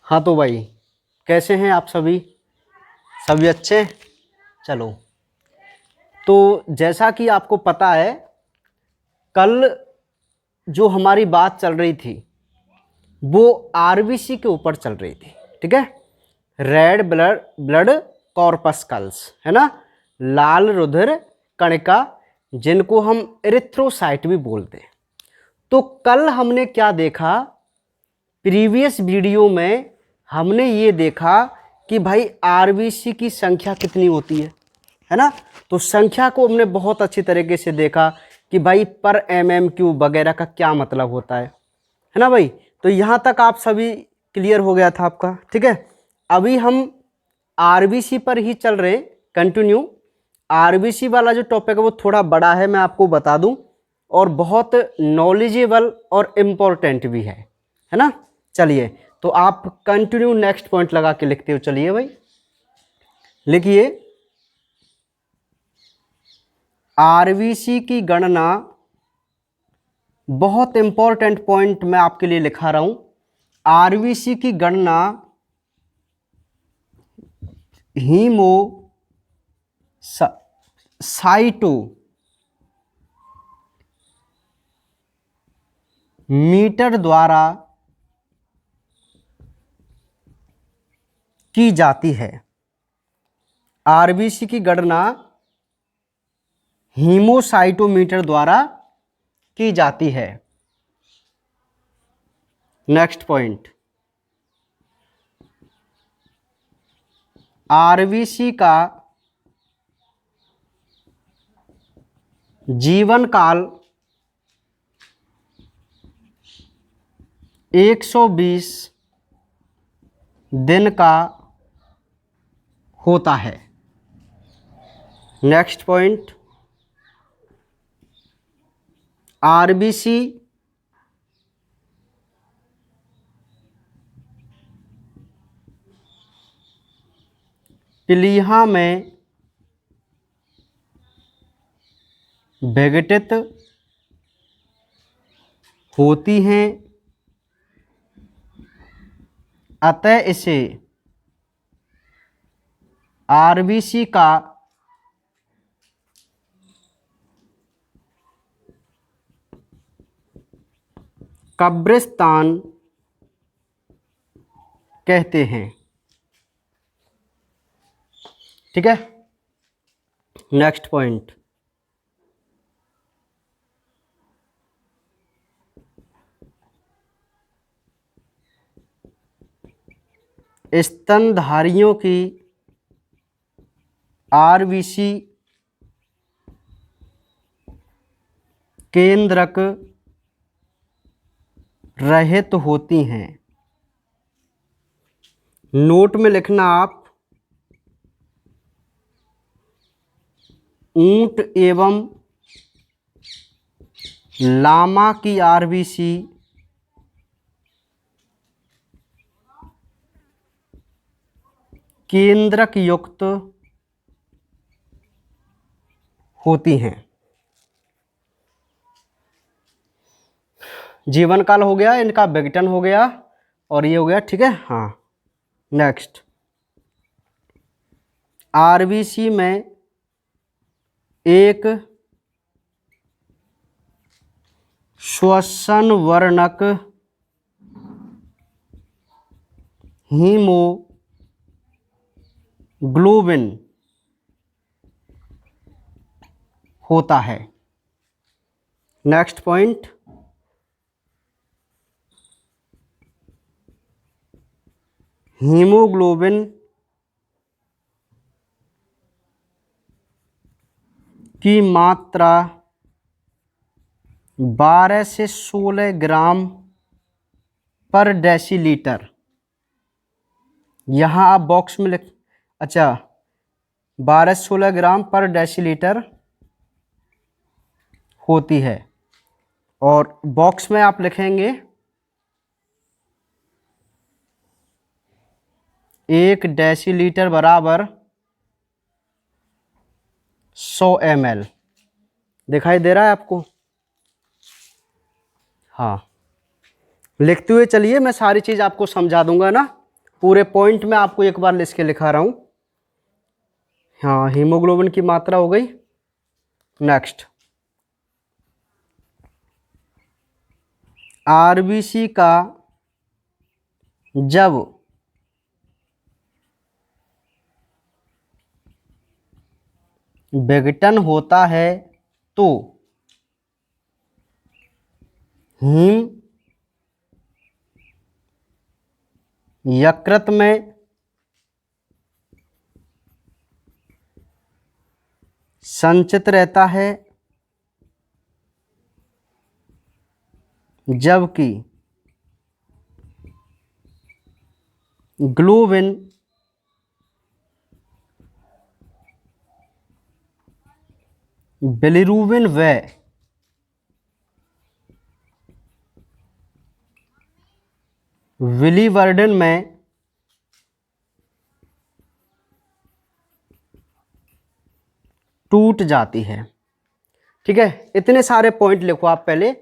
हाँ तो भाई, कैसे हैं आप सभी? सभी अच्छे? चलो, तो जैसा कि आपको पता है, कल जो हमारी बात चल रही थी वो आरबीसी के ऊपर चल रही थी। ठीक है, रेड ब्लड ब्लड कॉर्पस्कल्स, है ना, लाल रुधिर कणिका, जिनको हम एरिथ्रोसाइट भी बोलते हैं। तो कल हमने क्या देखा, प्रीवियस वीडियो में हमने ये देखा कि भाई आरबीसी की संख्या कितनी होती है ना। तो संख्या को हमने बहुत अच्छी तरीके से देखा कि भाई पर MM³ वगैरह का क्या मतलब होता है ना भाई। तो यहाँ तक आप सभी क्लियर हो गया था आपका। ठीक है, अभी हम आरबीसी पर ही चल रहे, कंटिन्यू। आरबीसी वाला जो टॉपिक है वो थोड़ा बड़ा है, मैं आपको बता दूं, और बहुत नॉलेजेबल और इम्पोर्टेंट भी है ना। चलिए, तो आप कंटिन्यू नेक्स्ट पॉइंट लगा के लिखते हो। चलिए भाई, लिखिए, आरबीसी की गणना, बहुत इंपॉर्टेंट पॉइंट मैं आपके लिए लिखा रहा हूं। आरबीसी की गणना हीमोसाइटोमीटर द्वारा की जाती है। आरबीसी की गणना हीमोसाइटोमीटर द्वारा की जाती है। नेक्स्ट पॉइंट, आरबीसी का जीवन काल 120 दिन का होता है। नेक्स्ट पॉइंट, आरबीसी प्लीहा में विघटित होती हैं, अतः इसे आरबीसी का कब्रिस्तान कहते हैं। ठीक है, नेक्स्ट पॉइंट, स्तनधारियों की आरबीसी केंद्रक रहित होती हैं। नोट में लिखना आप, ऊंट एवं लामा की आरबीसी केंद्रक युक्त होती हैं। जीवन काल हो गया, इनका विघटन हो गया, और ये हो गया। ठीक है, हाँ। नेक्स्ट, आरबीसी में एक श्वसन वर्णक हीमोग्लोबिन होता है। नेक्स्ट पॉइंट, हीमोग्लोबिन की मात्रा 12 से 16 ग्राम पर डेसीलीटर। यहाँ आप बॉक्स में लिख, अच्छा, 12 से 16 ग्राम पर डेसीलीटर होती है, और बॉक्स में आप लिखेंगे 1 डेसीलीटर बराबर 100 ml। दिखाई दे रहा है आपको? हाँ, लिखते हुए चलिए, मैं सारी चीज़ आपको समझा दूंगा ना। पूरे पॉइंट में आपको एक बार लिख के लिखा रहा हूं। हाँ, हीमोग्लोबिन की मात्रा हो गई। नेक्स्ट, आरबीसी का जब विघटन होता है तो हीम यकृत में संचित रहता है, जबकि ग्लोबिन बिलिरुबिन व विलिवर्डन में टूट जाती है। ठीक है, इतने सारे पॉइंट लिखो आप पहले,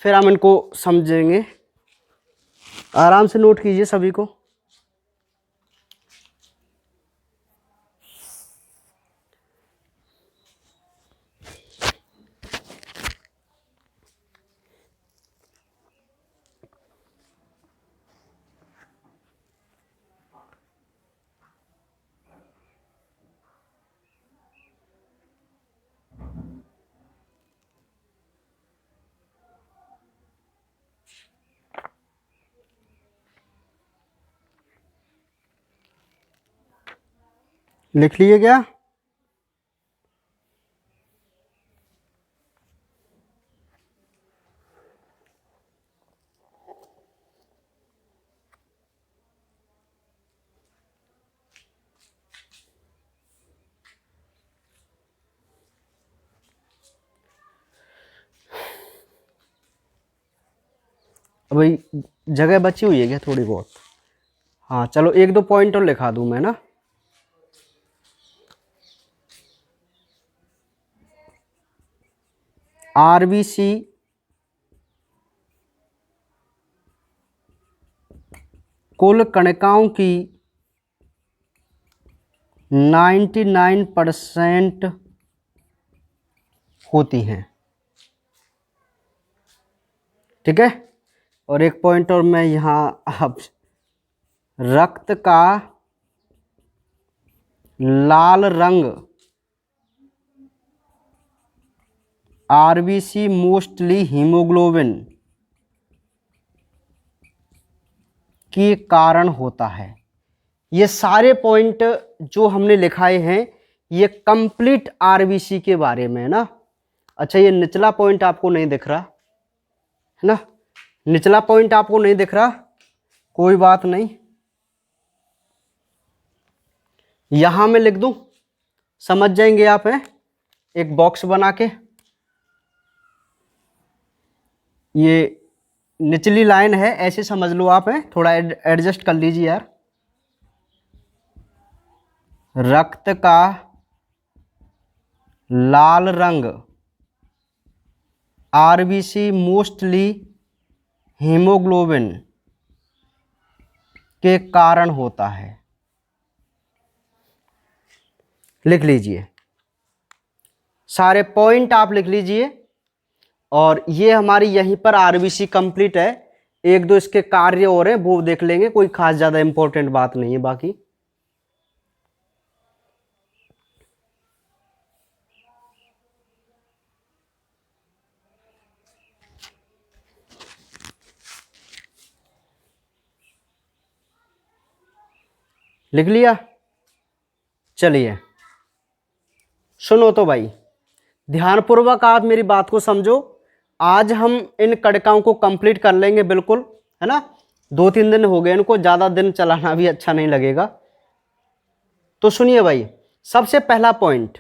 फिर हम इनको समझेंगे। आराम से नोट कीजिए सभी को। लिख लिए क्या? अभी जगह बची हुई है क्या थोड़ी बहुत? हाँ चलो, एक दो पॉइंट और लिखा दूं मैं ना। आरबीसी कुल कणिकाओं की 99% होती हैं। ठीक है, और एक पॉइंट और मैं यहाँ अब, रक्त का लाल रंग आरबीसी मोस्टली हीमोग्लोबिन के कारण होता है। ये सारे पॉइंट जो हमने लिखाए हैं ये कंप्लीट आरबीसी के बारे में है ना। अच्छा, ये निचला पॉइंट आपको नहीं दिख रहा है ना, निचला पॉइंट आपको नहीं दिख रहा, कोई बात नहीं, यहां मैं लिख दूं, समझ जाएंगे आप। है एक बॉक्स बना के, ये निचली लाइन है ऐसे समझ लो आप। है थोड़ा एडजस्ट कर लीजिए यार। रक्त का लाल रंग आरबीसी मोस्टली हीमोग्लोबिन के कारण होता है। लिख लीजिए, सारे पॉइंट आप लिख लीजिए। और ये हमारी यहीं पर आरबीसी कंप्लीट है। एक दो इसके कार्य और हैं, वो देख लेंगे, कोई खास ज्यादा इंपॉर्टेंट बात नहीं है बाकी। लिख लिया? चलिए सुनो तो भाई, ध्यानपूर्वक आप मेरी बात को समझो। आज हम इन कणिकाओं को कंप्लीट कर लेंगे बिल्कुल, है ना। 2-3 दिन हो गए इनको, ज़्यादा दिन चलाना भी अच्छा नहीं लगेगा। तो सुनिए भाई, सबसे पहला पॉइंट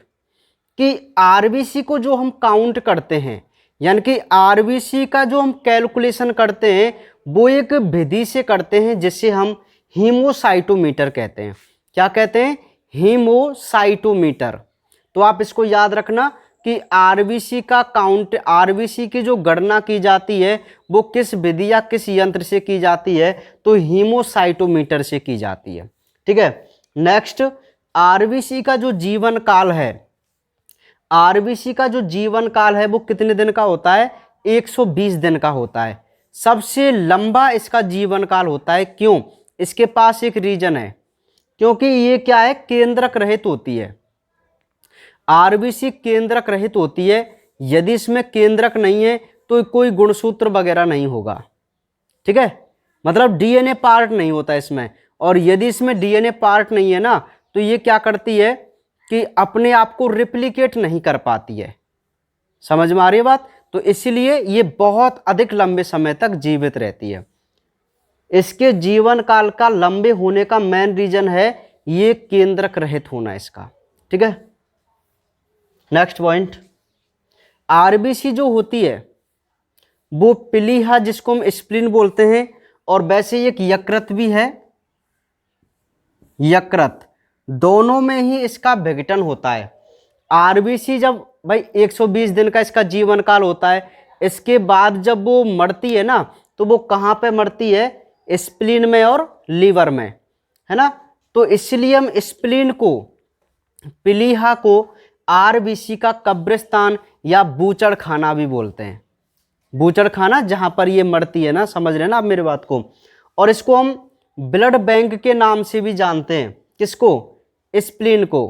कि आरबीसी को जो हम काउंट करते हैं, यानी कि आरबीसी का जो हम कैलकुलेशन करते हैं, वो एक विधि से करते हैं जिसे हम हीमोसाइटोमीटर कहते हैं। क्या कहते हैं? हीमोसाइटोमीटर। तो आप इसको याद रखना कि आरबीसी का काउंट, आरबीसी की जो गणना की जाती है वो किस विधि या किस यंत्र से की जाती है, तो हीमोसाइटोमीटर से की जाती है। ठीक है। नेक्स्ट, आरबीसी का जो जीवन काल है, आरबीसी का जो जीवन काल है वो कितने दिन का होता है, 120 दिन का होता है। सबसे लंबा इसका जीवन काल होता है। क्यों? इसके पास एक रीजन है, क्योंकि ये क्या है, केंद्रक रहित होती है। आरबीसी केंद्रक रहित होती है। यदि इसमें केंद्रक नहीं है तो कोई गुणसूत्र वगैरह नहीं होगा। ठीक है, मतलब डीएनए पार्ट नहीं होता इसमें। और यदि इसमें डीएनए पार्ट नहीं है ना, तो ये क्या करती है कि अपने आप को रिप्लिकेट नहीं कर पाती है। समझ में आ रही है बात? तो इसलिए ये बहुत अधिक लंबे समय तक जीवित रहती है। इसके जीवन काल का लंबे होने का मेन रीजन है ये केंद्रक रहित होना इसका। ठीक है। नेक्स्ट पॉइंट, आरबीसी जो होती है वो प्लीहा, जिसको हम स्प्लीन बोलते हैं, और वैसे एक यकृत भी है। यकृत, दोनों में ही इसका विघटन होता है। आरबीसी जब भाई 120 दिन का इसका जीवन काल होता है, इसके बाद जब वो मरती है ना, तो वो कहाँ पे मरती है, स्प्लीन में और लीवर में, है ना। तो इसलिए हम स्प्लीन को, प्लीहा को आरबीसी का कब्रिस्तान या बूचड़ खाना भी बोलते हैं। बूचड़ खाना जहां पर ये मरती है ना, समझ रहे हैं ना आप मेरी बात को। और इसको हम ब्लड बैंक के नाम से भी जानते हैं। किसको? स्प्लीन को।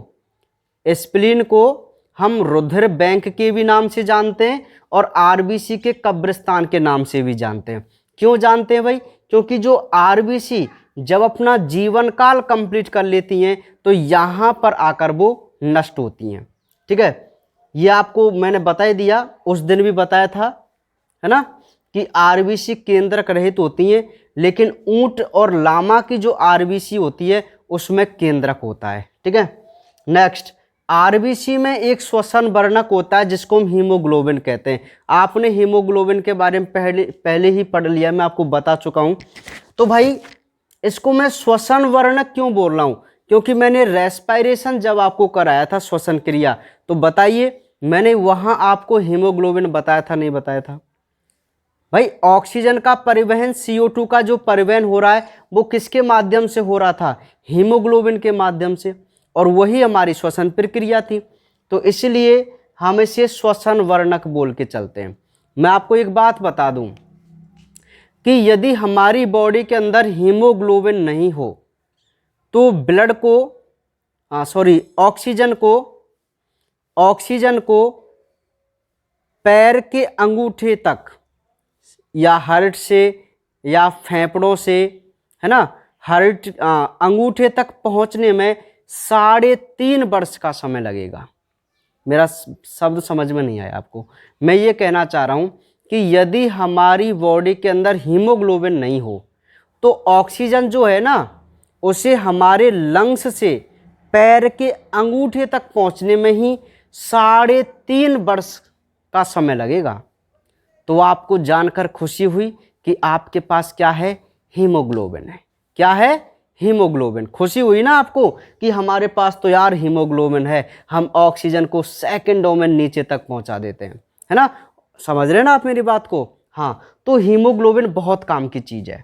स्प्लीन को हम रुधिर बैंक के भी नाम से जानते हैं और आरबीसी के कब्रिस्तान के नाम से भी जानते हैं। क्यों जानते हैं भाई? क्योंकि जो आरबीसी जब अपना जीवन काल कंप्लीट कर लेती हैं तो यहाँ पर आकर वो नष्ट होती हैं। ठीक है, ये आपको मैंने बता ही दिया, उस दिन भी बताया था, है ना, कि आरबीसी केंद्रक रहित होती हैं, लेकिन ऊंट और लामा की जो आरबीसी होती है उसमें केंद्रक होता है। ठीक है। नेक्स्ट, आरबीसी में एक श्वसन वर्णक होता है जिसको हम हीमोग्लोबिन कहते हैं। आपने हीमोग्लोबिन के बारे में पहले ही पढ़ लिया, मैं आपको बता चुका हूं। तो भाई इसको मैं श्वसन वर्णक क्यों बोल रहा हूं? क्योंकि मैंने रेस्पिरेशन जब आपको कराया था, श्वसन क्रिया, तो बताइए मैंने वहां आपको हीमोग्लोबिन बताया था नहीं बताया था? भाई ऑक्सीजन का परिवहन, CO2 का जो परिवहन हो रहा है वो किसके माध्यम से हो रहा था? हीमोग्लोबिन के माध्यम से। और वही हमारी श्वसन प्रक्रिया थी। तो इसलिए हम इसे श्वसन वर्णक बोल के चलते हैं। मैं आपको एक बात बता दूं कि यदि हमारी बॉडी के अंदर हीमोग्लोबिन नहीं हो तो ब्लड को, ऑक्सीजन को पैर के अंगूठे तक या हार्ट से या फेफड़ों से, है ना, हार्ट अंगूठे तक पहुंचने में 3.5 वर्ष का समय लगेगा। मेरा शब्द समझ में नहीं आया आपको? मैं ये कहना चाह रहा हूं कि यदि हमारी बॉडी के अंदर हीमोग्लोबिन नहीं हो तो ऑक्सीजन जो है ना, उसे हमारे लंग्स से पैर के अंगूठे तक पहुंचने में ही 3.5 वर्ष का समय लगेगा। तो आपको जानकर खुशी हुई कि आपके पास क्या है? हीमोग्लोबिन है। क्या है? हीमोग्लोबिन। खुशी हुई ना आपको कि हमारे पास तो यार हीमोग्लोबिन है, हम ऑक्सीजन को सेकंडों में नीचे तक पहुंचा देते हैं, है ना। समझ रहे हैं ना आप मेरी बात को? हाँ, तो हीमोग्लोबिन बहुत काम की चीज है।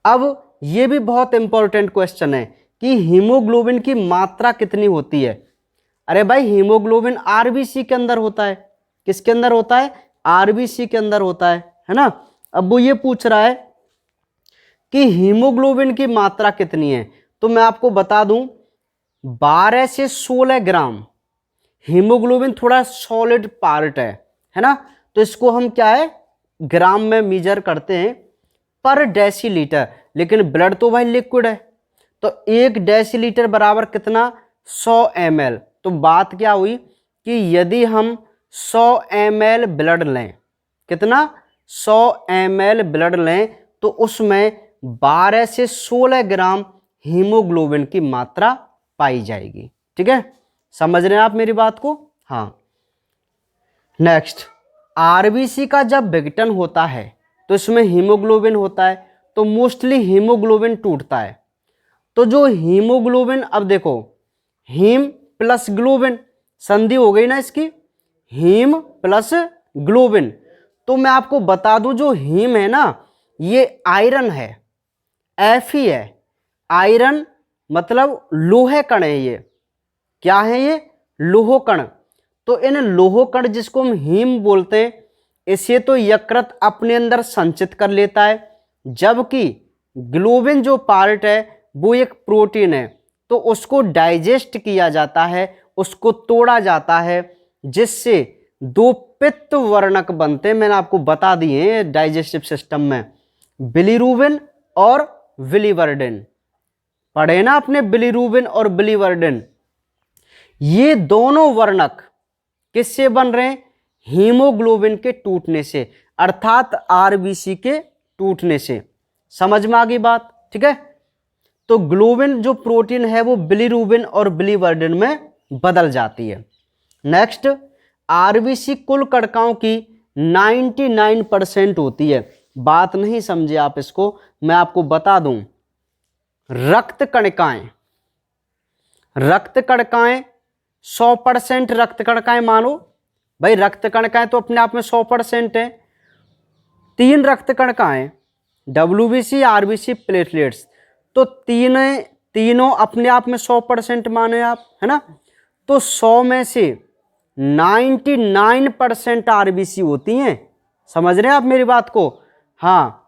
अब ये भी बहुत इंपॉर्टेंट क्वेश्चन है कि हीमोग्लोबिन की मात्रा कितनी होती है? अरे भाई हीमोग्लोबिन आरबीसी के अंदर होता है। किसके अंदर होता है? आरबीसी के अंदर होता है ना। अब वो ये पूछ रहा है कि हीमोग्लोबिन की मात्रा कितनी है, तो मैं आपको बता दूं 12 से 16 ग्राम। हीमोग्लोबिन थोड़ा सॉलिड पार्ट है ना, तो इसको हम क्या है, ग्राम में मेजर करते हैं पर डेसीलीटर। लेकिन ब्लड तो भाई लिक्विड है, तो 1 डेसीलीटर बराबर कितना? 100 ml। तो बात क्या हुई कि यदि हम 100 ml ब्लड लें, कितना? 100 ml ब्लड लें, तो उसमें 12 से 16 ग्राम हीमोग्लोबिन की मात्रा पाई जाएगी। ठीक है, समझ रहे हैं आप मेरी बात को? हाँ। नेक्स्ट, आरबीसी का जब विघटन होता है तो इसमें हीमोग्लोबिन होता है, तो मोस्टली हीमोग्लोबिन टूटता है। तो जो हीमोग्लोबिन, अब देखो हीम प्लस ग्लोबिन संधि हो गई ना इसकी, हीम प्लस ग्लोबिन। तो मैं आपको बता दूं जो हीम है ना ये आयरन है, Fe है। आयरन मतलब लोहे कण है, ये क्या है, ये लोह कण। तो इन लोह कण जिसको हम हीम बोलते हैं, इसे तो यकृत अपने अंदर संचित कर लेता है, जबकि ग्लोबिन जो पार्ट है वो एक प्रोटीन है, तो उसको डाइजेस्ट किया जाता है, उसको तोड़ा जाता है, जिससे दो पित्त वर्णक बनते हैं। मैंने आपको बता दिए डाइजेस्टिव सिस्टम में, बिलीरुबिन और बिलीवर्डिन। पढ़े ना आपने बिलीरुबिन और बिलीवर्डिन। ये दोनों वर्णक किससे बन रहे हैं, हीमोग्लोबिन के टूटने से, अर्थात आरबीसी के टूटने से। समझ में आ गई बात, ठीक है। तो ग्लोबिन जो प्रोटीन है वो बिलीरुबिन और बिलीवर्डिन में बदल जाती है। नेक्स्ट, आरबीसी कुल कणिकाओं की 99% होती है। बात नहीं समझे आप इसको, मैं आपको बता दूं। रक्त कणिकाएं 100% रक्त कणिकाएं मानो भाई, रक्त कणिकाएं तो अपने आप में 100% है। 3 रक्त कणिकाएं डब्ल्यूबीसी, आरबीसी, प्लेटलेट्स, तो तीनों अपने आप में 100% माने आप, है ना। तो 100 में से 99% आरबीसी होती हैं। समझ रहे हैं आप मेरी बात को, हाँ।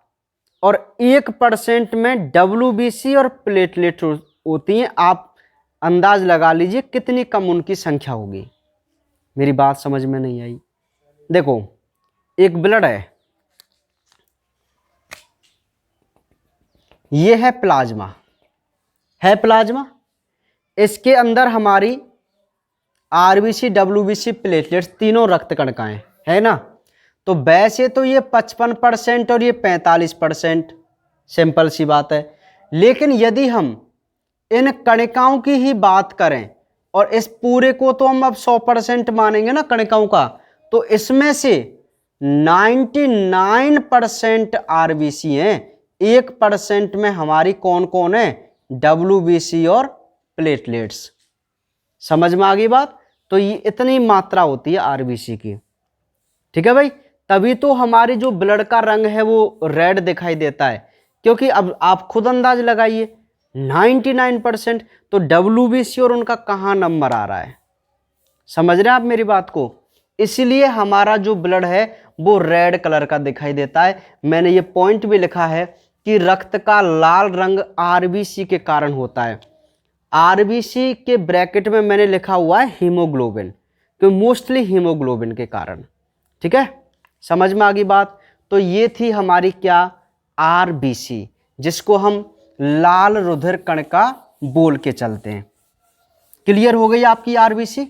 और 1% में डब्ल्यूबीसी और प्लेटलेट होती हैं। आप अंदाज लगा लीजिए कितनी कम उनकी संख्या होगी। मेरी बात समझ में नहीं आई। देखो, एक ब्लड ये है प्लाज्मा, इसके अंदर हमारी आरबीसी, डब्ल्यूबीसी, प्लेटलेट्स तीनों रक्त कणिकाएं है ना। तो वैसे तो ये 55% और ये 45%, सिंपल सी बात है। लेकिन यदि हम इन कणिकाओं की ही बात करें, और इस पूरे को तो हम अब 100% मानेंगे ना कणिकाओं का, तो इसमें से 99% आरबीसी हैं, 1% में हमारी कौन कौन है, डब्ल्यूबीसी और प्लेटलेट्स। समझ में आ गई बात। तो ये इतनी मात्रा होती है आरबीसी की, ठीक है भाई। तभी तो हमारी जो ब्लड का रंग है वो रेड दिखाई देता है, क्योंकि अब आप खुद अंदाज लगाइए 99%, तो डब्ल्यूबीसी और उनका कहां नंबर आ रहा है। समझ रहे हैं आप मेरी बात को। इसलिए हमारा जो ब्लड है वो रेड कलर का दिखाई देता है। मैंने ये पॉइंट भी लिखा है कि रक्त का लाल रंग आरबीसी के कारण होता है। आरबीसी के ब्रैकेट में मैंने लिखा हुआ है हीमोग्लोबिन, तो मोस्टली हीमोग्लोबिन के कारण, ठीक है। समझ में आ गई बात। तो ये थी हमारी क्या, आरबीसी, जिसको हम लाल रुधिर कणिका बोल के चलते हैं। क्लियर हो गई आपकी आरबीसी,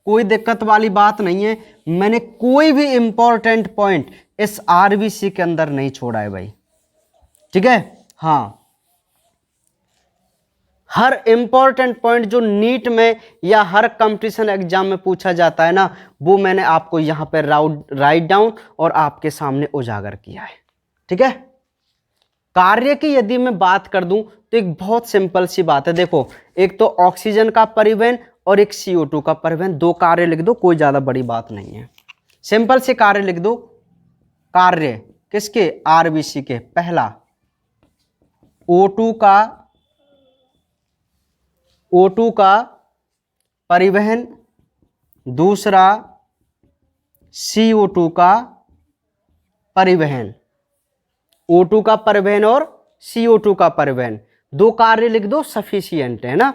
कोई दिक्कत वाली बात नहीं है। मैंने कोई भी इंपॉर्टेंट पॉइंट इस आरबीसी के अंदर नहीं छोड़ा है भाई, ठीक है। हाँ, हर इंपॉर्टेंट पॉइंट जो नीट में या हर कंपटीशन एग्जाम में पूछा जाता है ना, वो मैंने आपको यहां पर राइट डाउन और आपके सामने उजागर किया है, ठीक है। कार्य की यदि मैं बात कर दूं तो एक बहुत सिंपल सी बात है। देखो, एक तो ऑक्सीजन का परिवहन और एक CO2 का परिवहन, 2 कार्य लिख दो, कोई ज्यादा बड़ी बात नहीं है। सिंपल से कार्य लिख दो। कार्य किसके, आरबीसी के। पहला O2 का परिवहन, दूसरा CO2 का परिवहन। O2 का परिवहन और CO2 का परिवहन, 2 कार्य लिख दो, सफिशिएंट है ना।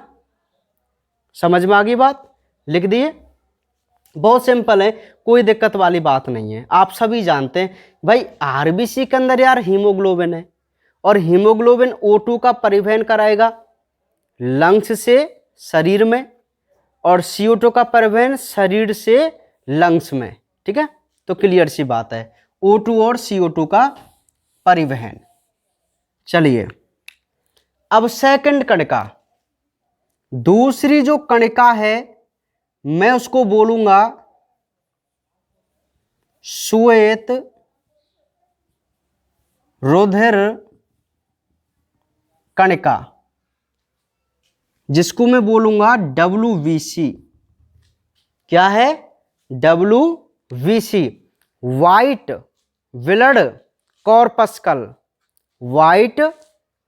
समझ में आ गई बात, लिख दिए। बहुत सिंपल है, कोई दिक्कत वाली बात नहीं है। आप सभी जानते हैं भाई, आरबीसी के अंदर यार हीमोग्लोबिन है, और हीमोग्लोबिन O2 का परिवहन कराएगा लंग्स से शरीर में, और CO2 का परिवहन शरीर से लंग्स में, ठीक है। तो क्लियर सी बात है, O2 और CO2 का परिवहन। चलिए, अब सेकंड कणिका, दूसरी जो कणिका है मैं उसको बोलूंगा श्वेत रुधिर कणिका, जिसको मैं बोलूंगा WBC। क्या है, WBC white blood corpuscle, white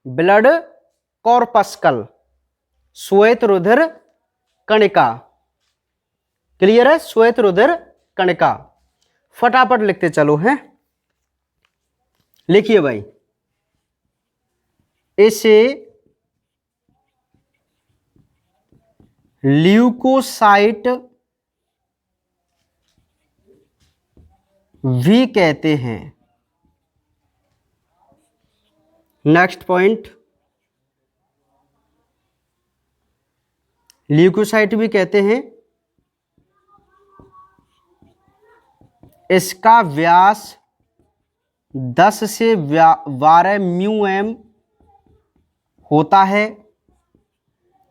blood corpuscle, श्वेत रुधिर कणिका। क्लियर है? श्वेत रुधिर कणिका। फटाफट लिखते चलो हैं। लिखिए भाई, इसे ल्यूकोसाइट भी कहते हैं। नेक्स्ट पॉइंट, ल्यूकोसाइट भी कहते हैं। इसका व्यास 10 से 12 μm होता है।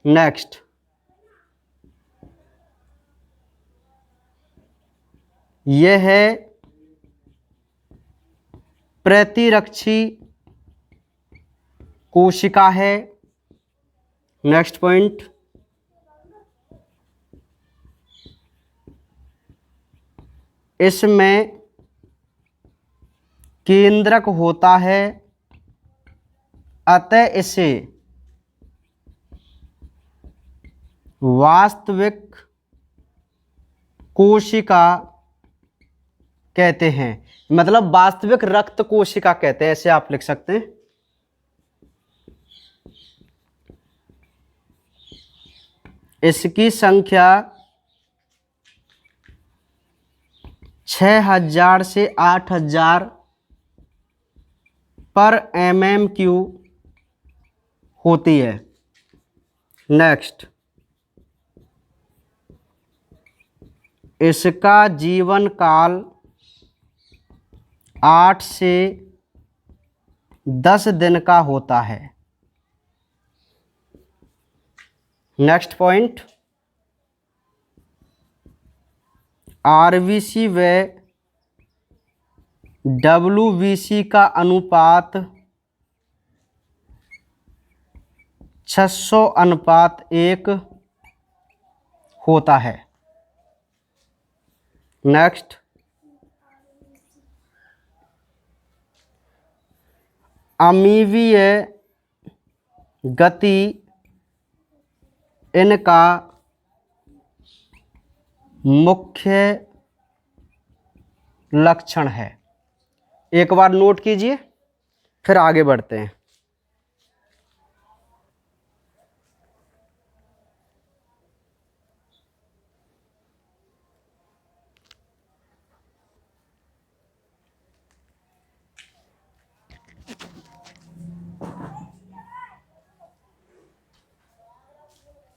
नेक्स्ट, यह है प्रतिरक्षी कोशिका है। नेक्स्ट पॉइंट, इसमें केंद्रक होता है, अतः इसे वास्तविक कोशिका कहते हैं। मतलब वास्तविक रक्त कोशिका कहते हैं, ऐसे आप लिख सकते हैं। इसकी संख्या 6000 से 8000 पर mmQ होती है। नेक्स्ट, इसका जीवन काल 8 से 10 दिन का होता है। नेक्स्ट पॉइंट, RBC व WBC का अनुपात 600:1 होता है। नेक्स्ट, अमीवीय गति इनका मुख्य लक्षण है। एक बार नोट कीजिए, फिर आगे बढ़ते हैं।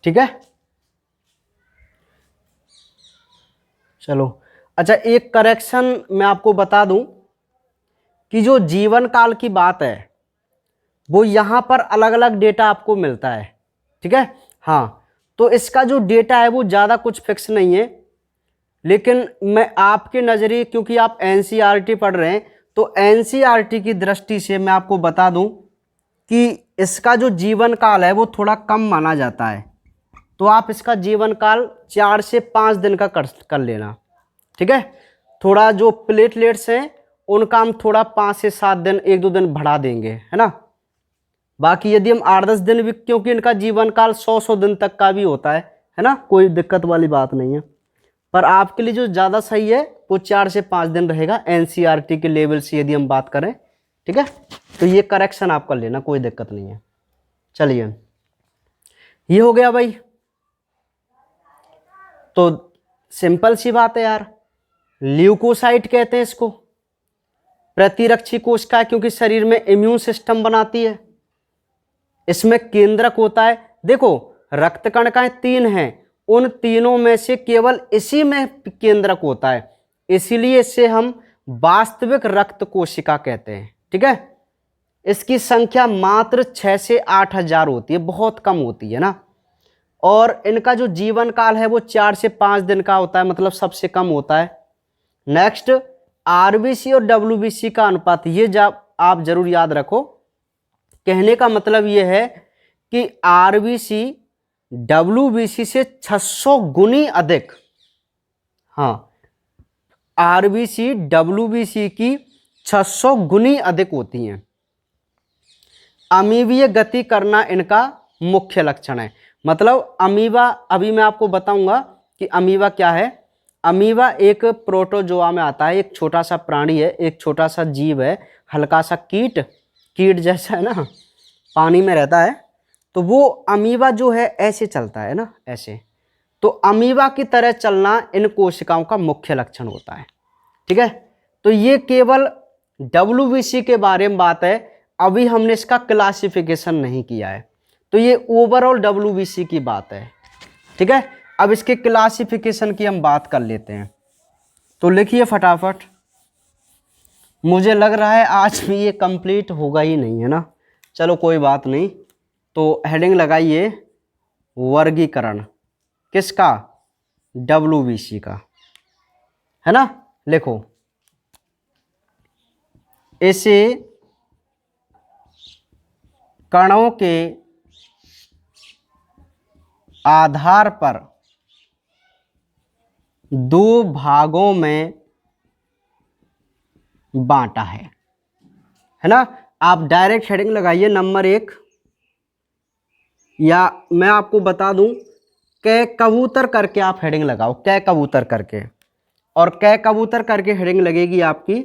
ठीक है, चलो। अच्छा, एक करेक्शन मैं आपको बता दूं कि जो जीवन काल की बात है वो यहां पर अलग अलग डेटा आपको मिलता है। ठीक है, हाँ, तो इसका जो डेटा है वो ज़्यादा कुछ फिक्स नहीं है, लेकिन मैं आपके नज़रिए, क्योंकि आप NCERT पढ़ रहे हैं, तो NCERT की दृष्टि से मैं आपको बता दूं कि इसका जो जीवन काल है वो थोड़ा कम माना जाता है। तो आप इसका जीवन काल 4 से 5 दिन का कर लेना। ठीक है, थोड़ा जो प्लेटलेट्स हैं उनका हम थोड़ा 5 से 7 दिन, 1-2 दिन बढ़ा देंगे, है ना। बाकी यदि हम 8-10 दिन भी, क्योंकि इनका जीवन काल 100 दिन तक का भी होता है ना, कोई दिक्कत वाली बात नहीं है। पर आपके लिए जो ज़्यादा सही है वो 4 से 5 दिन रहेगा NCERT के लेवल से यदि हम बात करें। ठीक है, तो ये करेक्शन आप कर लेना, कोई दिक्कत नहीं है। चलिए, ये हो गया भाई। तो सिंपल सी बात है यार, ल्यूकोसाइट कहते हैं इसको, प्रतिरक्षी कोशिका, क्योंकि शरीर में इम्यून सिस्टम बनाती है। इसमें केंद्रक होता है। देखो, रक्त कणिकाएं 3 हैं, उन तीनों में से केवल इसी में केंद्रक होता है, इसीलिए इसे हम वास्तविक रक्त कोशिका कहते हैं। ठीक है, इसकी संख्या मात्र 6 से 8000 होती है, बहुत कम होती है ना। और इनका जो जीवन काल है वो 4 से 5 दिन का होता है, मतलब सबसे कम होता है। नेक्स्ट, RBC और WBC का अनुपात, ये आप जरूर याद रखो। कहने का मतलब ये है कि RBC WBC से 600 गुनी अधिक, हाँ, आरबीसी डब्ल्यूबीसी की 600 गुनी अधिक होती हैं। अमीबीय गति करना इनका मुख्य लक्षण है। मतलब अमीबा, अभी मैं आपको बताऊंगा कि अमीबा क्या है। अमीबा एक प्रोटोजोआ में आता है, एक छोटा सा प्राणी है, एक छोटा सा जीव है, हल्का सा कीट जैसा है ना, पानी में रहता है। तो वो अमीबा जो है ऐसे चलता है ना, ऐसे। तो अमीबा की तरह चलना इन कोशिकाओं का मुख्य लक्षण होता है। ठीक है, तो ये केवल डब्ल्यूबीसी के बारे में बात है, अभी हमने इसका क्लासिफिकेशन नहीं किया है। तो ये ओवरऑल डब्ल्यूबीसी की बात है। ठीक है, अब इसके क्लासिफिकेशन की हम बात कर लेते हैं। तो लिखिए फटाफट, मुझे लग रहा है आज भी ये कंप्लीट होगा ही नहीं, है ना। चलो कोई बात नहीं। तो हेडिंग लगाइए वर्गीकरण, किसका? डब्ल्यूबीसी का, है ना। लिखो, इसे कणों के आधार पर दो भागों में बांटा है ना। आप डायरेक्ट हेडिंग लगाइए नंबर 1, या मैं आपको बता दूं कै कबूतर करके आप हेडिंग लगाओ, कै कबूतर करके। और कै कबूतर करके हेडिंग लगेगी आपकी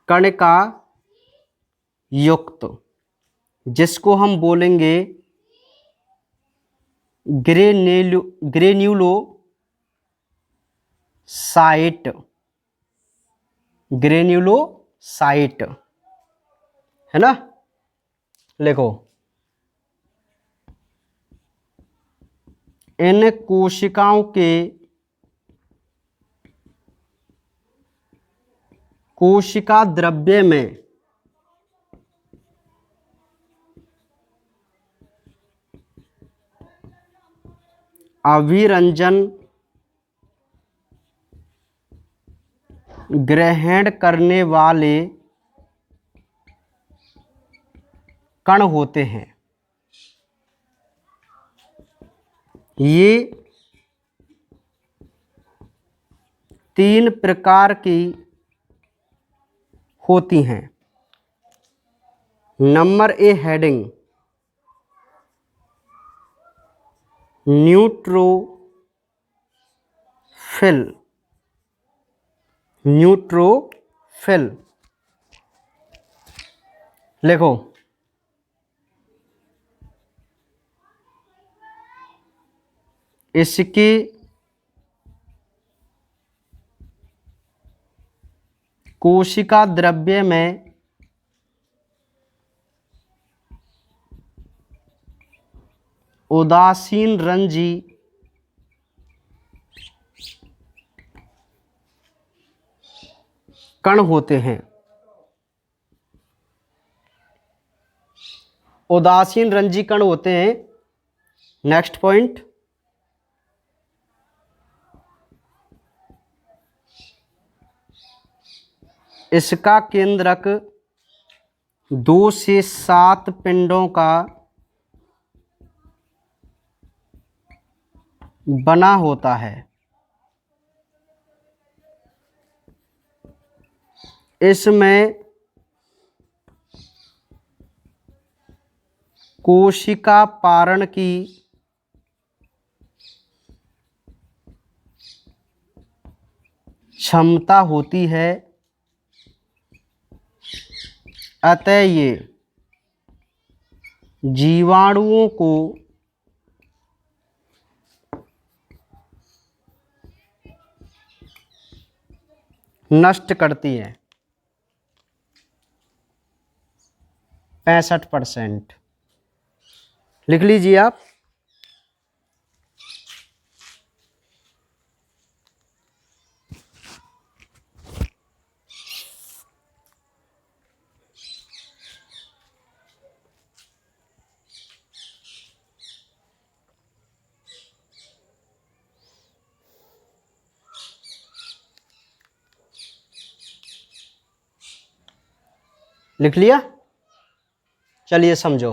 कणिका युक्त, जिसको हम बोलेंगे ग्रेन्यूलोसाइट, है ना। लिखो, इन कोशिकाओं के कोशिका द्रव्य में अभिरंजन ग्रहण करने वाले कण होते हैं। ये 3 प्रकार की होती हैं। Number A heading neutrophil. लिखो, इसकी कोशिका द्रव्य में उदासीन रंजी कण होते हैं। उदासीन रंजी कण होते हैं। नेक्स्ट पॉइंट, इसका केंद्रक 2 से 7 पिंडों का बना होता है। इसमें कोशिका पारण की क्षमता होती है, अतः ये जीवाणुओं को नष्ट करती है। 65%। लिख लीजिए आप। लिख लिया? चलिए समझो।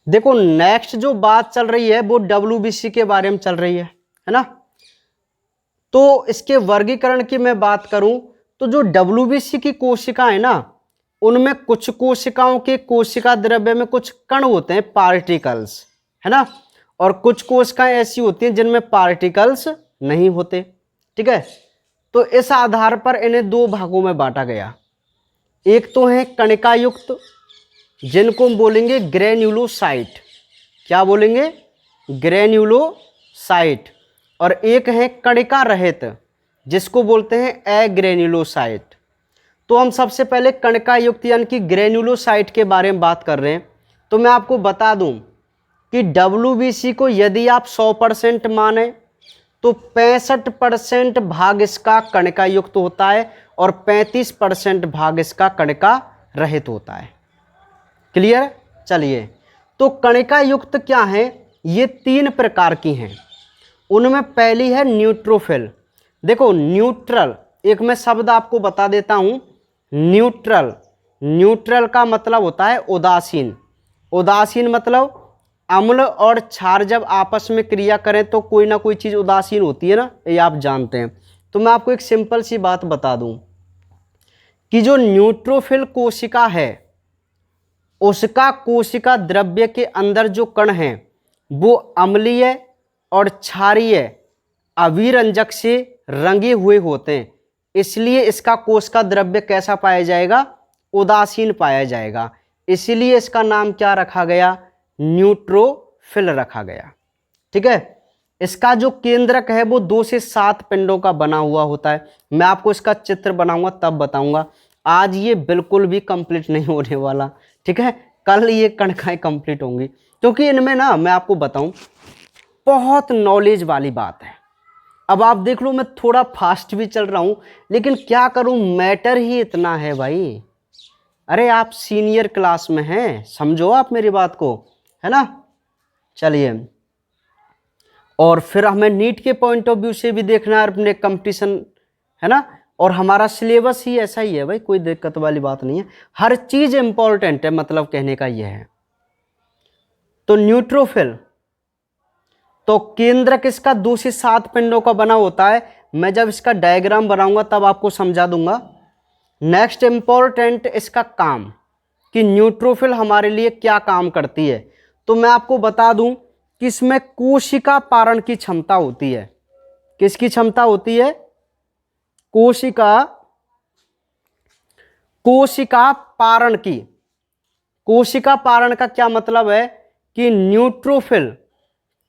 देखो नेक्स्ट जो बात चल रही है वो WBC के बारे में चल रही है ना। तो इसके वर्गीकरण की मैं बात करूं तो जो WBC की कोशिका है ना, उनमें कुछ कोशिकाओं के कोशिका द्रव्य में कुछ कण होते हैं, पार्टिकल्स, है ना, और कुछ कोशिकाएं ऐसी होती हैं जिनमें पार्टिकल्स नहीं होते। ठीक है, तो इस आधार पर इन्हें दो भागों में बांटा गया। एक तो है कणिका युक्त, जिनको हम बोलेंगे ग्रेन्युलोसाइट। क्या बोलेंगे? ग्रेन्युलोसाइट। और एक है कणिका रहित, जिसको बोलते हैं एग्रेन्युलोसाइट। तो हम सबसे पहले कणिका युक्त यानी कि ग्रेन्युलोसाइट के बारे में बात कर रहे हैं। तो मैं आपको बता दूं कि WBC को यदि आप 100% माने तो 65% भाग इसका कणिका युक्त होता है और 35% भाग इसका कणिका रहित होता है। क्लियर? चलिए, तो कणिका युक्त क्या है? ये 3 प्रकार की हैं। उनमें पहली है न्यूट्रोफिल। देखो न्यूट्रल, एक मैं शब्द आपको बता देता हूं, न्यूट्रल। न्यूट्रल का मतलब होता है उदासीन। उदासीन मतलब अम्ल और क्षार जब आपस में क्रिया करें तो कोई ना कोई चीज उदासीन होती है ना, ये आप जानते हैं। तो मैं आपको एक सिंपल सी बात बता दूं कि जो न्यूट्रोफिल कोशिका है उसका कोशिका द्रव्य के अंदर जो कण हैं वो अम्लीय और क्षारीय अभिरंजक से रंगे हुए होते हैं, इसलिए इसका कोशिका द्रव्य कैसा पाया जाएगा? उदासीन पाया जाएगा। इसीलिए इसका नाम क्या रखा गया? न्यूट्रोफिल रखा गया। ठीक है, इसका जो केंद्रक है वो 2 से 7 पिंडों का बना हुआ होता है। मैं आपको इसका चित्र बनाऊंगा तब बताऊंगा, आज ये बिल्कुल भी कंप्लीट नहीं होने वाला। ठीक है, कल ये कणिकाएं कंप्लीट होंगी, क्योंकि इनमें ना मैं आपको बताऊं बहुत नॉलेज वाली बात है। अब आप देख लो मैं थोड़ा फास्ट भी चल रहा हूं, लेकिन क्या करूं, मैटर ही इतना है भाई। अरे आप सीनियर क्लास में हैं, समझो आप मेरी बात को, है ना। चलिए, और फिर हमें नीट के पॉइंट ऑफ व्यू से भी देखना है अपने कंपटीशन, है ना, और हमारा सिलेबस ही ऐसा ही है भाई, कोई दिक्कत वाली बात नहीं है, हर चीज इंपॉर्टेंट है, मतलब कहने का यह है। तो न्यूट्रोफिल, तो केंद्रक इसका 2 से 7 पिंडों का बना होता है। मैं जब इसका डायग्राम बनाऊंगा तब आपको समझा दूंगा। नेक्स्ट इंपॉर्टेंट इसका काम, कि न्यूट्रोफिल हमारे लिए क्या काम करती है। तो मैं आपको बता दूं कि इसमें कोशिका पारण की क्षमता होती है। किसकी क्षमता होती है? कोशिका पारण की। कोशिका पारण का क्या मतलब है? कि न्यूट्रोफिल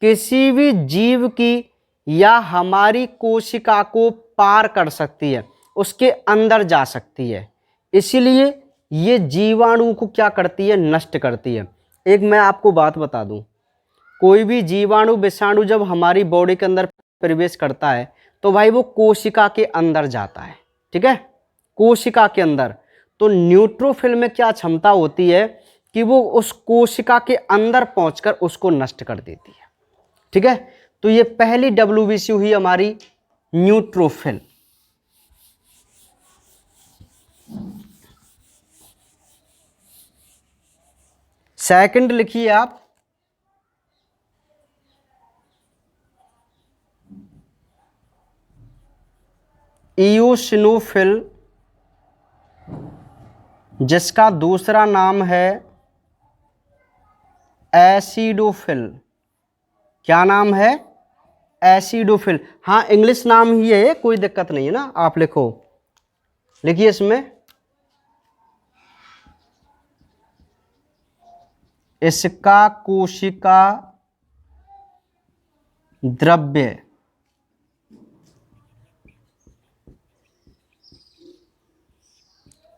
किसी भी जीव की या हमारी कोशिका को पार कर सकती है, उसके अंदर जा सकती है, इसीलिए ये जीवाणु को क्या करती है? नष्ट करती है। एक मैं आपको बात बता दूं, कोई भी जीवाणु विषाणु जब हमारी बॉडी के अंदर प्रवेश करता है तो भाई वो कोशिका के अंदर जाता है। ठीक है, कोशिका के अंदर। तो न्यूट्रोफिल में क्या क्षमता होती है कि वो उस कोशिका के अंदर पहुंचकर उसको नष्ट कर देती है। ठीक है, तो ये पहली WBC हुई हमारी न्यूट्रोफिल। सेकंड लिखिए आप, इओसिनोफिल, जिसका दूसरा नाम है एसिडोफिल। क्या नाम है? एसिडोफिल। हाँ इंग्लिश नाम ही है, कोई दिक्कत नहीं है ना, आप लिखो, लिखिए इसमें, इसका कोशिका द्रव्य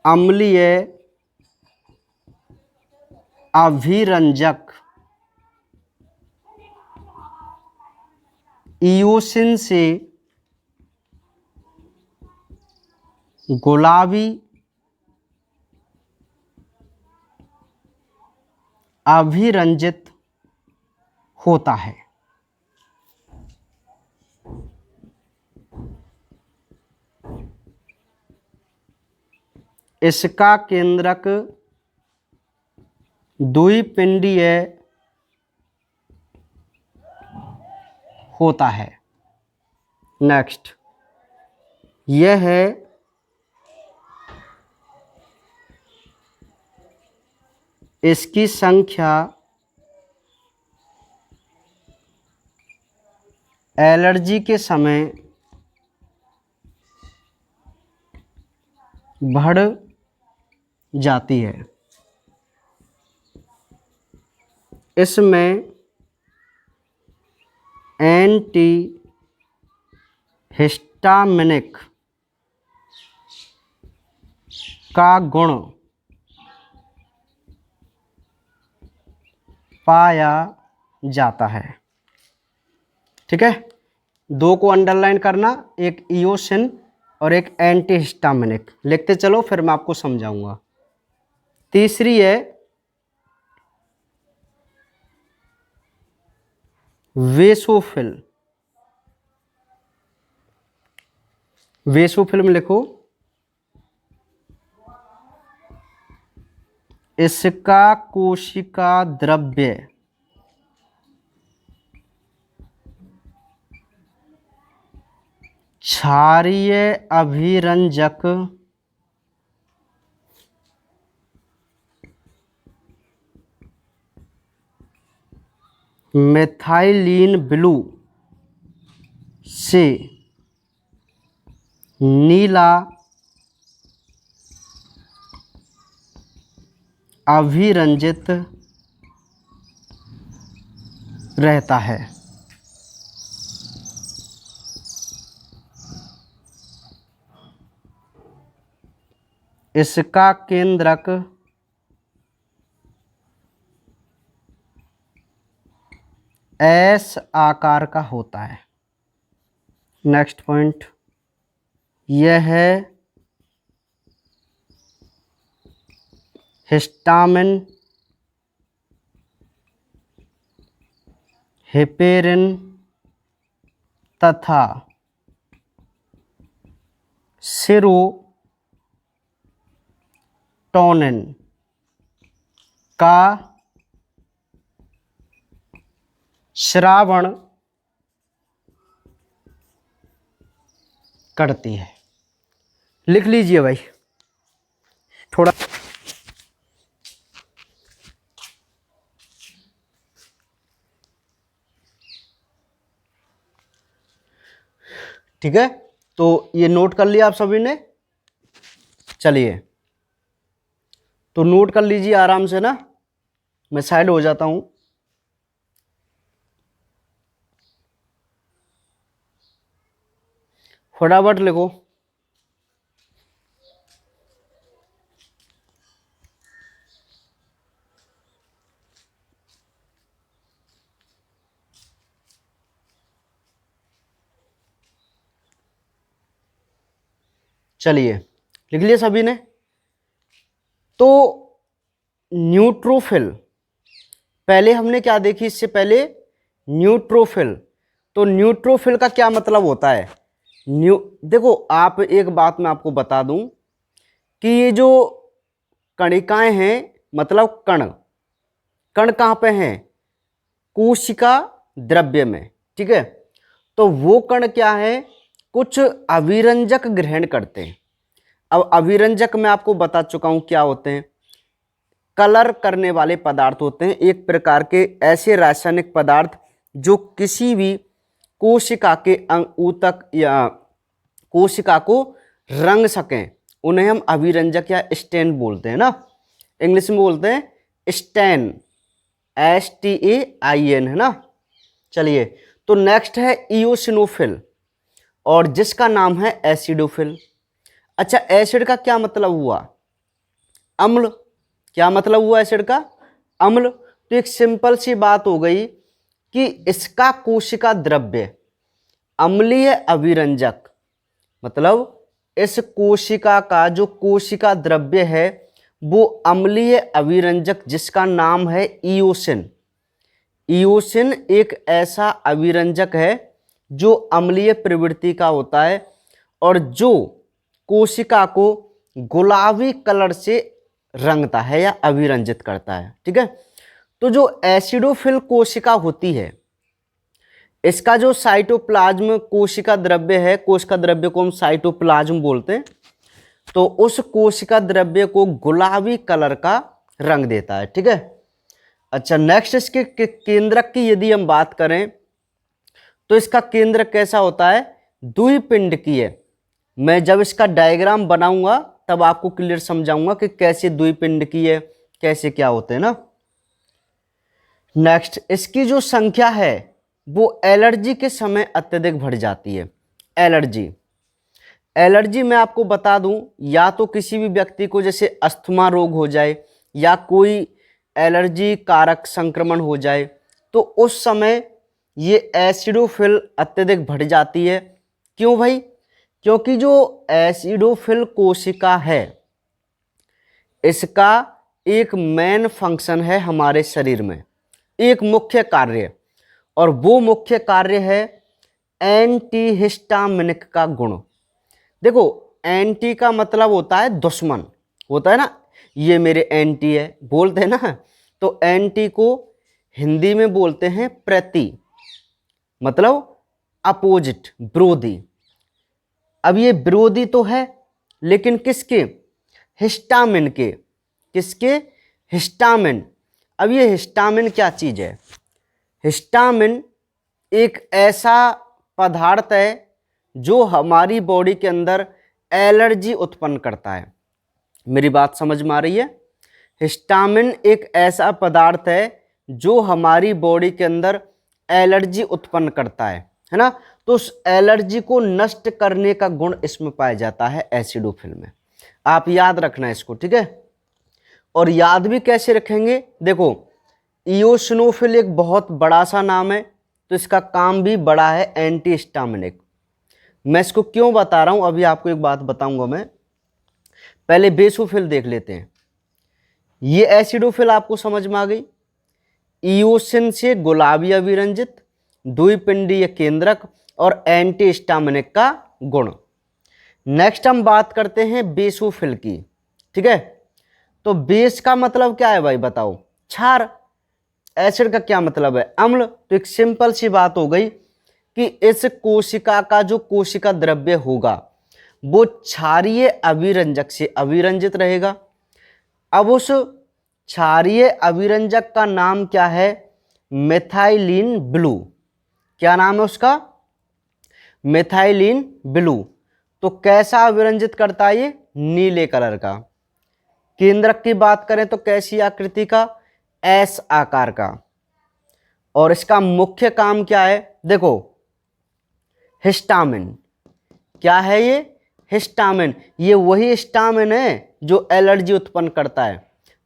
अम्लीय अभिरंजक इओसिन से गुलाबी अभिरंजित होता है। इसका केंद्रक द्विपिंडीय होता है। नेक्स्ट, यह है इसकी संख्या एलर्जी के समय बढ़ जाती है। इसमें एंटी हिस्टामिनिक का गुण पाया जाता है। ठीक है, दो को अंडरलाइन करना, एक ईओसिन और एक एंटीहिस्टामिनिक। लिखते चलो, फिर मैं आपको समझाऊंगा। तीसरी है वेसोफिल। वेसोफिल में लिखो, इसका कोशिका द्रव्य क्षारीय अभिरंजक मिथाइलिन ब्लू से नीला अभिरंजित रहता है। इसका केंद्रक एस आकार का होता है। नेक्स्ट पॉइंट, यह है हिस्टामिन, हेपेरिन तथा सेरोटोनिन का श्रावण करती है। लिख लीजिए भाई थोड़ा। ठीक है, तो ये नोट कर लिया आप सभी ने। चलिए, तो नोट कर लीजिए आराम से ना, मैं साइड हो जाता हूं। फटाफट लिखो। चलिए, लिख लिया सभी ने। तो न्यूट्रोफिल, पहले हमने क्या देखी इससे पहले, न्यूट्रोफिल। तो न्यूट्रोफिल का क्या मतलब होता है? देखो, आप एक बात मैं आपको बता दूं कि ये जो कणिकाएं हैं, मतलब कण, कण कहाँ पे हैं? कोशिका द्रव्य में। ठीक है, तो वो कण क्या है, कुछ अभिरंजक ग्रहण करते हैं। अब अभिरंजक मैं आपको बता चुका हूं क्या होते हैं। कलर करने वाले पदार्थ होते हैं, एक प्रकार के ऐसे रासायनिक पदार्थ जो किसी भी कोशिका के ऊतक या कोशिका को रंग सकें, उन्हें हम अभिरंजक या स्टेन बोलते हैं ना। इंग्लिश में बोलते हैं स्टेन, STAIN, है ना। चलिए, तो नेक्स्ट है इओसिनोफिल, और जिसका नाम है एसिडोफिल। अच्छा, एसिड का क्या मतलब हुआ? अम्ल। क्या मतलब हुआ एसिड का? अम्ल। तो एक सिंपल सी बात हो गई कि इसका कोशिका द्रव्य अम्लीय अभिरंजक, मतलब इस कोशिका का जो कोशिका द्रव्य है वो अम्लीय अभिरंजक, जिसका नाम है इओसिन। इओसिन एक ऐसा अभिरंजक है जो अम्लीय प्रवृत्ति का होता है और जो कोशिका को गुलाबी कलर से रंगता है या अभिरंजित करता है। ठीक है, तो जो एसिडोफिल कोशिका होती है, इसका जो साइटोप्लाज्म कोशिका द्रव्य है, कोशिका द्रव्य को हम साइटोप्लाज्म बोलते हैं, तो उस कोशिका द्रव्य को गुलाबी कलर का रंग देता है। ठीक है। अच्छा, नेक्स्ट इसके केंद्रक की यदि हम बात करें तो इसका केंद्रक कैसा होता है? द्विपिंडकीय। मैं जब इसका डायग्राम बनाऊंगा तब आपको क्लियर समझाऊंगा कि कैसे द्विपिंडकीय, कैसे क्या होते हैं ना। नेक्स्ट, इसकी जो संख्या है वो एलर्जी के समय अत्यधिक बढ़ जाती है। एलर्जी मैं आपको बता दूं, या तो किसी भी व्यक्ति को जैसे अस्थमा रोग हो जाए या कोई एलर्जी कारक संक्रमण हो जाए, तो उस समय ये एसिडोफिल अत्यधिक बढ़ जाती है। क्यों भाई? क्योंकि जो एसिडोफिल कोशिका है, इसका एक मेन फंक्शन है हमारे शरीर में, एक मुख्य कार्य, और वो मुख्य कार्य है एंटीहिस्टामिनिक का गुण। देखो, एंटी का मतलब होता है दुश्मन, होता है ना, ये मेरे एंटी है बोलते हैं ना, तो एंटी को हिंदी में बोलते हैं प्रति, मतलब अपोजिट, विरोधी। अब ये विरोधी तो है, लेकिन किसके? हिस्टामिन के। किसके? हिस्टामिन। अब ये हिस्टामिन क्या चीज है? हिस्टामिन एक ऐसा पदार्थ है जो हमारी बॉडी के अंदर एलर्जी उत्पन्न करता है। मेरी बात समझ में आ रही है? हिस्टामिन एक ऐसा पदार्थ है जो हमारी बॉडी के अंदर एलर्जी उत्पन्न करता है ना। तो उस एलर्जी को नष्ट करने का गुण इसमें पाया जाता है एसिडोफिल में। आप याद रखना इसको, ठीक है। और याद भी कैसे रखेंगे? देखो, इओसिनोफिल एक बहुत बड़ा सा नाम है, तो इसका काम भी बड़ा है, एंटीहिस्टामिनिक। मैं इसको क्यों बता रहा हूं, अभी आपको एक बात बताऊंगा मैं। पहले बेसोफिल देख लेते हैं। ये एसिडोफिल आपको समझ में आ गई। इओसिन से गुलाबी अभिरंजित, द्विपिंडीय केंद्रक और एंटीहिस्टामिनिक का गुण। नेक्स्ट हम बात करते हैं बेसोफिल की, ठीक है। तो बेस का मतलब क्या है भाई, बताओ? क्षार। एसिड का क्या मतलब है? अम्ल। तो एक सिंपल सी बात हो गई कि इस कोशिका का जो कोशिका द्रव्य होगा वो क्षारीय अभिरंजक से अभिरंजित रहेगा। अब उस क्षारीय अभिरंजक का नाम क्या है? Methylene blue. क्या नाम है उसका? Methylene blue. तो कैसा अभिरंजित करता है ये? नीले कलर का। केंद्रक की बात करें तो कैसी आकृति का? एस आकार का। और इसका मुख्य काम क्या है? देखो, हिस्टामिन। क्या है ये? हिस्टामिन। ये वही हिस्टामिन है जो एलर्जी उत्पन्न करता है।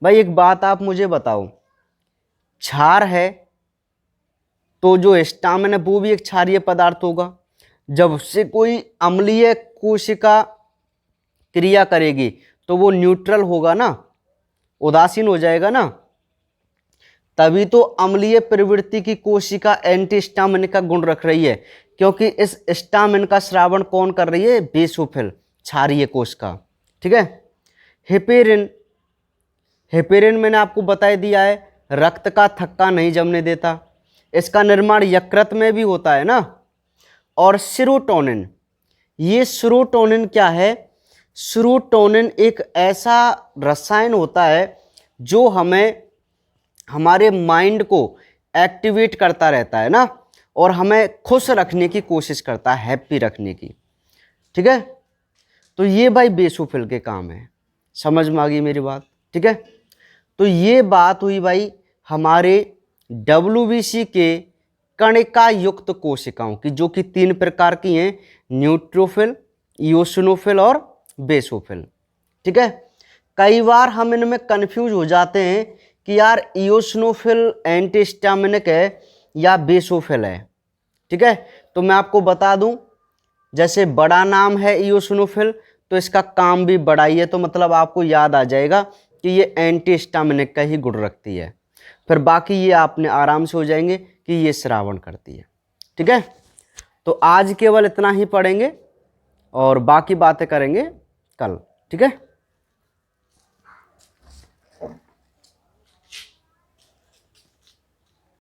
भाई एक बात आप मुझे बताओ, क्षार है तो जो हिस्टामिन है वो भी एक क्षारीय पदार्थ होगा। जब से कोई अम्लीय कोशिका क्रिया करेगी तो वो न्यूट्रल होगा ना, उदासीन हो जाएगा ना। तभी तो अम्लीय प्रवृत्ति की कोशिका एंटीहिस्टामिन का गुण रख रही है, क्योंकि इस हिस्टामिन का स्रावण कौन कर रही है? बेसोफिल, क्षारीय कोशिका, ठीक है। हेपेरिन। हेपेरिन मैंने आपको बता दिया है, रक्त का थक्का नहीं जमने देता। इसका निर्माण यकृत में भी होता है ना। और सेरोटोनिन। ये सेरोटोनिन क्या है? सेरोटोनिन एक ऐसा रसायन होता है जो हमें, हमारे माइंड को एक्टिवेट करता रहता है ना, और हमें खुश रखने की कोशिश करता है, हैप्पी रखने की, ठीक है। तो ये भाई बेसोफिल के काम है। समझ में आ गई मेरी बात, ठीक है। तो ये बात हुई भाई हमारे WBC के कणिका युक्त कोशिकाओं की, जो कि 3 प्रकार की हैं, न्यूट्रोफिल, इओसिनोफिल और बेसोफिल, ठीक है। कई बार हम इनमें कंफ्यूज हो जाते हैं कि यार इओसिनोफिल एंटीहिस्टामिनिक है या बेसोफिल है, ठीक है। तो मैं आपको बता दूं, जैसे बड़ा नाम है इओसिनोफिल तो इसका काम भी बड़ा ही है, तो मतलब आपको याद आ जाएगा कि ये एंटीहिस्टामिनिक का ही गुण रखती है। फिर बाकी ये आपने आराम से हो जाएंगे कि ये स्रावण करती है, ठीक है। तो आज केवल इतना ही पढ़ेंगे और बाकी बातें करेंगे कल, ठीक है।